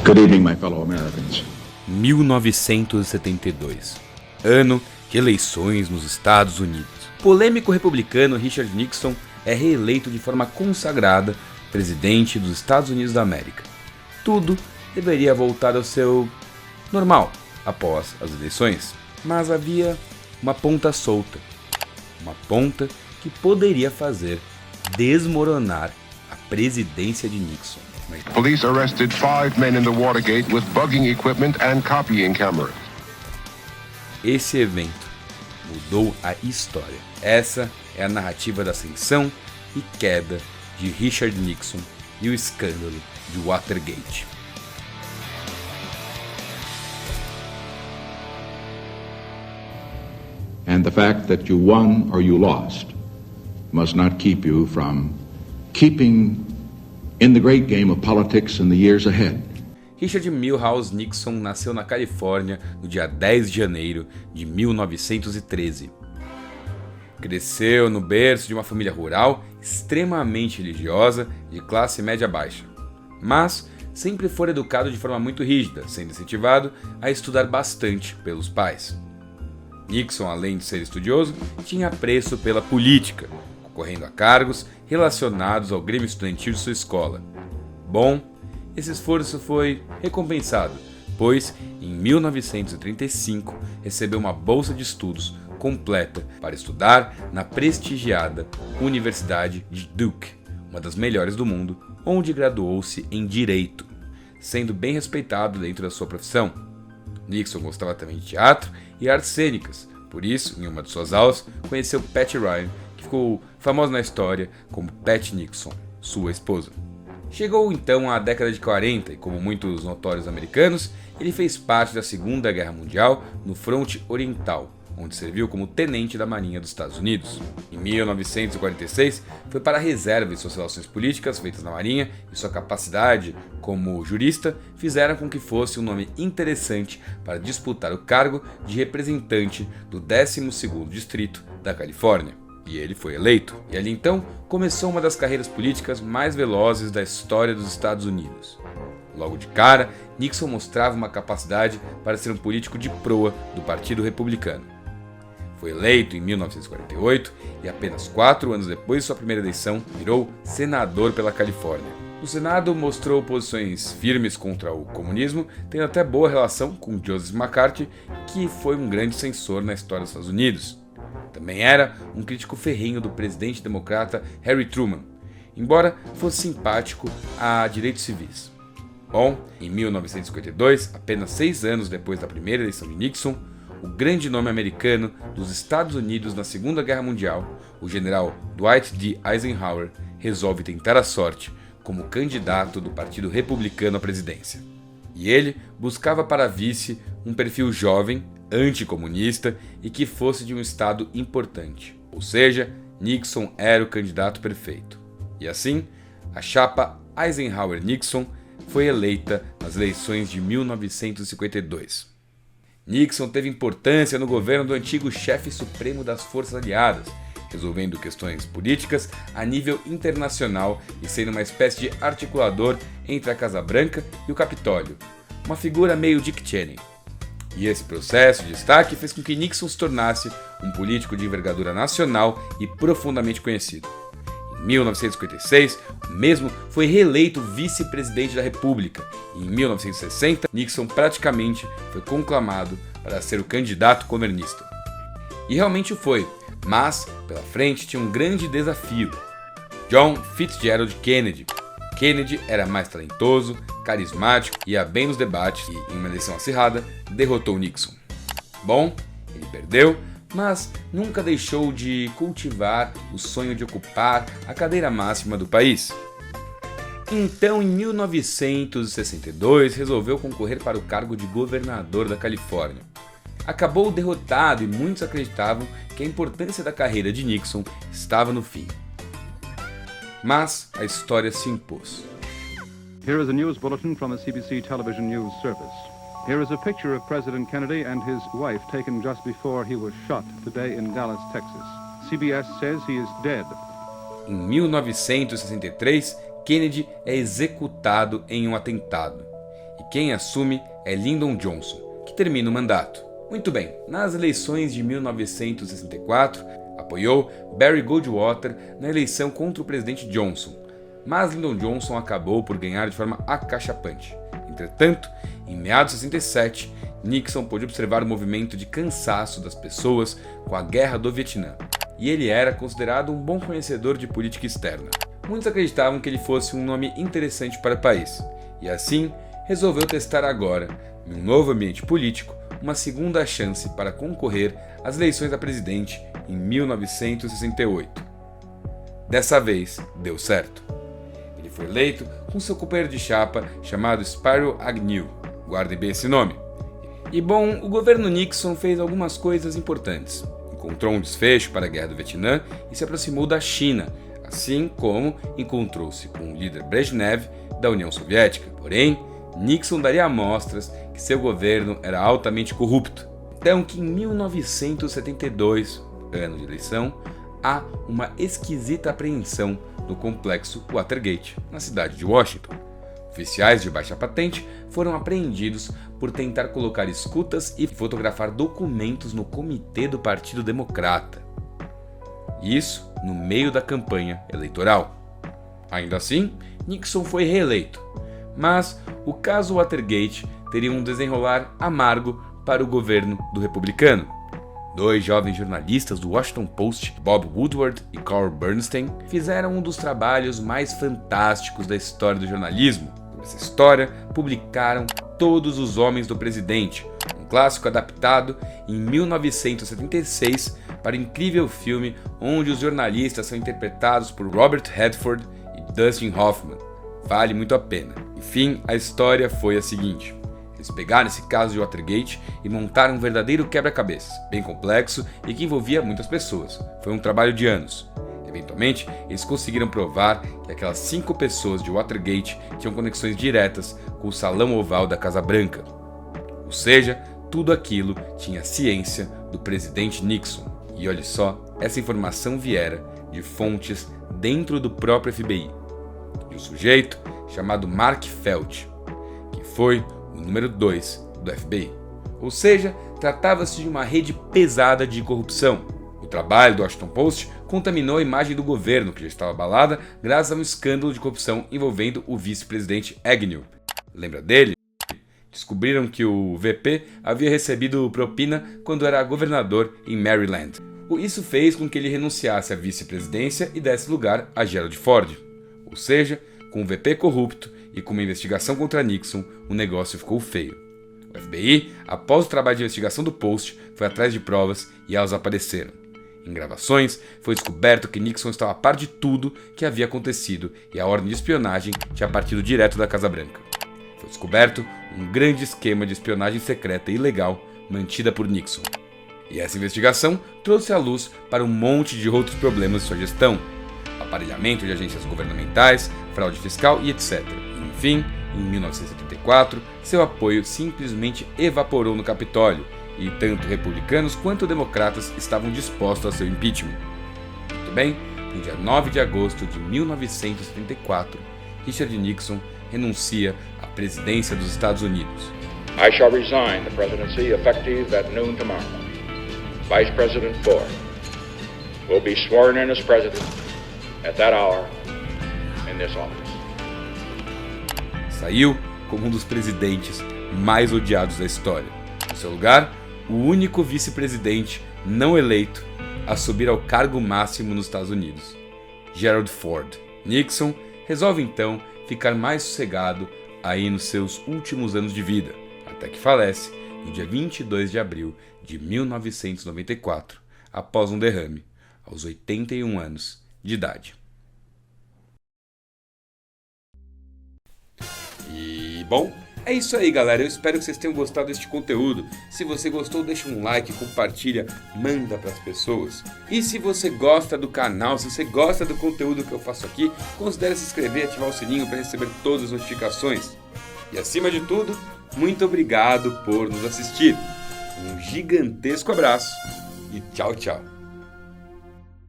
Good evening, my fellow Americans. 1972, ano de eleições nos Estados Unidos. O polêmico republicano Richard Nixon é reeleito de forma consagrada presidente dos Estados Unidos da América. Tudo deveria voltar ao seu normal após as eleições, mas havia uma ponta solta, uma ponta que poderia fazer desmoronar a presidência de Nixon. Police arrested 5 men in the Watergate with bugging equipment and copying cameras. Esse evento mudou a história. Essa é a narrativa da ascensão e queda de Richard Nixon e o escândalo de Watergate. And the fact that you won or you lost must not keep you from keeping in the great game of politics in the years ahead. Richard Milhous Nixon nasceu na Califórnia no dia 10 de janeiro de 1913. Cresceu no berço de uma família rural extremamente religiosa de classe média baixa, mas sempre foi educado de forma muito rígida, sendo incentivado a estudar bastante pelos pais. Nixon, além de ser estudioso, tinha apreço pela política, concorrendo a cargos relacionados ao Grêmio Estudantil de sua escola. Bom, esse esforço foi recompensado, pois em 1935 recebeu uma bolsa de estudos completa para estudar na prestigiada Universidade de Duke, uma das melhores do mundo, onde graduou-se em Direito, sendo bem respeitado dentro da sua profissão. Nixon gostava também de teatro e artes cênicas, por isso, em uma de suas aulas, conheceu Patty Ryan, que ficou famosa na história como Pat Nixon, sua esposa. Chegou então à década de 40 e, como muitos notórios americanos, ele fez parte da Segunda Guerra Mundial no fronte oriental, onde serviu como tenente da Marinha dos Estados Unidos. Em 1946, foi para a reserva e suas relações políticas feitas na Marinha e sua capacidade como jurista fizeram com que fosse um nome interessante para disputar o cargo de representante do 12º Distrito da Califórnia. E ele foi eleito, e ali então começou uma das carreiras políticas mais velozes da história dos Estados Unidos. Logo de cara, Nixon mostrava uma capacidade para ser um político de proa do Partido Republicano. Foi eleito em 1948 e apenas 4 anos depois de sua primeira eleição, virou senador pela Califórnia. No Senado mostrou posições firmes contra o comunismo, tendo até boa relação com Joseph McCarthy, que foi um grande censor na história dos Estados Unidos. Também era um crítico ferrenho do presidente democrata Harry Truman, embora fosse simpático a direitos civis. Bom, em 1952, apenas 6 anos depois da primeira eleição de Nixon, o grande nome americano dos Estados Unidos na Segunda Guerra Mundial, o general Dwight D. Eisenhower, resolve tentar a sorte como candidato do Partido Republicano à presidência. E ele buscava para vice um perfil jovem, anticomunista e que fosse de um estado importante. Ou seja, Nixon era o candidato perfeito. E assim, a chapa Eisenhower-Nixon foi eleita nas eleições de 1952. Nixon teve importância no governo do antigo chefe supremo das Forças Aliadas, resolvendo questões políticas a nível internacional e sendo uma espécie de articulador entre a Casa Branca e o Capitólio, uma figura meio Dick Cheney. E esse processo de destaque fez com que Nixon se tornasse um político de envergadura nacional e profundamente conhecido. Em 1956, o mesmo foi reeleito vice-presidente da República e em 1960, Nixon praticamente foi conclamado para ser o candidato governista. E realmente o foi, mas pela frente tinha um grande desafio: John Fitzgerald Kennedy. Kennedy era mais talentoso, carismático e ia bem nos debates e, em uma eleição acirrada, derrotou Nixon. Bom, ele perdeu, mas nunca deixou de cultivar o sonho de ocupar a cadeira máxima do país. Então, em 1962, resolveu concorrer para o cargo de governador da Califórnia. Acabou derrotado e muitos acreditavam que a importância da carreira de Nixon estava no fim. Mas a história se impôs. Here is a news bulletin from the CBC television news service. Here is a picture of President Kennedy and his wife taken just before he was shot today in Dallas, Texas. CBS says he is dead. Em 1963, Kennedy é executado em um atentado. E Quem assume é Lyndon Johnson, que termina o mandato. Muito bem, nas eleições de 1964, apoiou Barry Goldwater na eleição contra o presidente Johnson, mas Lyndon Johnson acabou por ganhar de forma acachapante. Entretanto, em meados de 67, Nixon pôde observar o movimento de cansaço das pessoas com a Guerra do Vietnã, e ele era considerado um bom conhecedor de política externa. Muitos acreditavam que ele fosse um nome interessante para o país, e assim resolveu testar agora, em um novo ambiente político, uma segunda chance para concorrer às eleições a presidente em 1968. Dessa vez, deu certo. Ele foi eleito com seu companheiro de chapa chamado Spiro Agnew. Guardem bem esse nome. E bom, o governo Nixon fez algumas coisas importantes. Encontrou um desfecho para a Guerra do Vietnã e se aproximou da China, assim como encontrou-se com o líder Brezhnev da União Soviética. Porém, Nixon daria amostras que seu governo era altamente corrupto. Então que em 1972, ano de eleição, há uma esquisita apreensão no complexo Watergate, na cidade de Washington. Oficiais de baixa patente foram apreendidos por tentar colocar escutas e fotografar documentos no comitê do Partido Democrata. Isso no meio da campanha eleitoral. Ainda assim, Nixon foi reeleito, mas o caso Watergate teria um desenrolar amargo para o governo do republicano. Dois jovens jornalistas do Washington Post, Bob Woodward e Carl Bernstein, fizeram um dos trabalhos mais fantásticos da história do jornalismo. Sobre essa história, publicaram Todos os Homens do Presidente, um clássico adaptado em 1976 para o incrível filme onde os jornalistas são interpretados por Robert Redford e Dustin Hoffman. Vale muito a pena. Enfim, a história foi a seguinte. Eles pegaram esse caso de Watergate e montaram um verdadeiro quebra-cabeças, bem complexo e que envolvia muitas pessoas. Foi um trabalho de anos. Eventualmente, eles conseguiram provar que aquelas 5 pessoas de Watergate tinham conexões diretas com o Salão Oval da Casa Branca. Ou seja, tudo aquilo tinha ciência do presidente Nixon. E olha só, essa informação viera de fontes dentro do próprio FBI. De um sujeito chamado Mark Felt, que foi o número 2 do FBI. Ou seja, tratava-se de uma rede pesada de corrupção. O trabalho do Washington Post contaminou a imagem do governo, que já estava abalada graças a um escândalo de corrupção envolvendo o vice-presidente Agnew. Lembra dele? Descobriram que o VP havia recebido propina quando era governador em Maryland. Isso fez com que ele renunciasse à vice-presidência e desse lugar a Gerald Ford. Ou seja, com o VP corrupto e com uma investigação contra Nixon, o negócio ficou feio. O FBI, após o trabalho de investigação do Post, foi atrás de provas e elas apareceram. Em gravações, foi descoberto que Nixon estava a par de tudo que havia acontecido e a ordem de espionagem tinha partido direto da Casa Branca. Foi descoberto um grande esquema de espionagem secreta e ilegal mantida por Nixon. E essa investigação trouxe à luz para um monte de outros problemas de sua gestão: aparelhamento de agências governamentais, fraude fiscal e etc. Enfim, em 1974, seu apoio simplesmente evaporou no Capitólio e tanto republicanos quanto democratas estavam dispostos a seu impeachment. Muito bem, no dia 9 de agosto de 1974, Richard Nixon renuncia à presidência dos Estados Unidos. I shall resign the presidency effective at noon tomorrow. Vice President Ford will be sworn in as president at that hour in this office. Saiu como um dos presidentes mais odiados da história. No seu lugar, o único vice-presidente não eleito a subir ao cargo máximo nos Estados Unidos, Gerald Ford. Nixon resolve então ficar mais sossegado aí nos seus últimos anos de vida, até que falece no dia 22 de abril de 1994, após um derrame, aos 81 anos de idade. E bom, é isso aí, galera. Eu espero que vocês tenham gostado deste conteúdo. Se você gostou, deixa um like, compartilha, manda para as pessoas. E se você gosta do canal, se você gosta do conteúdo que eu faço aqui, considere se inscrever e ativar o sininho para receber todas as notificações. E acima de tudo, muito obrigado por nos assistir. Um gigantesco abraço e tchau, tchau.